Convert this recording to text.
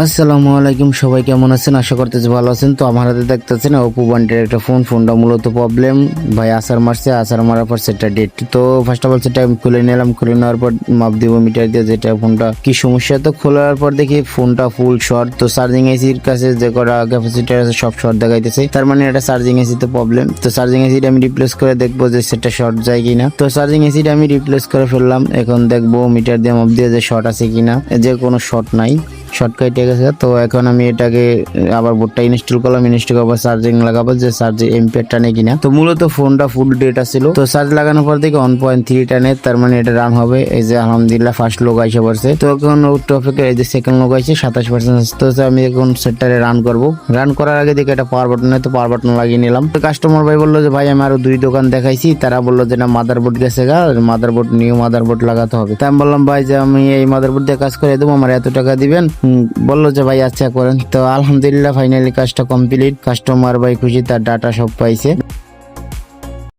আসসালামু আলাইকুম, সবাই কেমন আছেন? আশা করতেছি ভালো আছেন। তো আমার হাতে দেখতেছেন ওপো ওয়ান্টের একটা ফোনটা মূলত প্রবলেম ভাই আসার মারার পর সেটা ডেট। তো ফার্স্ট অফ অল সেটা আমি খুলে নিলাম, খুলে নেওয়ার পর মাপ দিব মিটার দিয়ে যেটা ফোনটা কি সমস্যা। তো খোলার পর দেখি ফোনটা ফুল শর্ট। তো চার্জিং এসির কাছে যে কটা ক্যাপাসিটার আছে সব শর্ট দেখাইতেছে, তার মানে এটা চার্জিং এসিতে প্রবলেম। তো চার্জিং এসিটা আমি রিপ্লেস করে দেখবো যে সেটা শর্ট যায় কিনা। তো চার্জিং এসিটা আমি রিপ্লেস করে ফেললাম, এখন দেখবো মিটার দিয়ে মাপ দিয়ে যে শর্ট আছে কিনা। যে কোনো শর্ট নাই, শর্টকাট গেছে। তো এখন আমি এটাকে আবার বোর্ডটা ইনস্টল করলাম, ইনস্টল করার চার্জিং লাগাবো যে চার্জে এম্পিয়ার টানে কিনা। তো মূলত ফোনটা ফুল ডেটা ছিল। তো চার্জ লাগানোর পর থেকে 1.3 টানে, তার মানে এটা রান হবে। এই যে আলহামদুলিল্লাহ ফার্স্ট লোক আইসা পড়ছে। তো এখন টপিকে এই যে সেকেন্ড লোক আইছে 27%। তো আমি এখন সেটারে রান করবো। রান করার আগে দেখে এটা পাওয়ার বাটন, তো পাওয়ার বাটন লাগিয়ে নিলাম। তো কাস্টমার ভাই বললো যে ভাই আমি আরো 2 দোকান দেখাইছি, তারা বললো যে না মাদারবোর্ড গেছে গা, মাদারবোর্ড নিউ মাদারবোর্ড লাগাতে হবে। তাই আমি বললাম ভাই যে আমি এই মাদারবোর্ড দিয়ে কাজ করে দেবো, আমার এত টাকা দিবেন। বললো যে ভাই আচ্ছা করেন। তো আলহামদুলিল্লাহ ফাইনালি কাজটা কমপ্লিট। কাস্টমার ভাই খুশি, তার ডাটা সব পাইছে।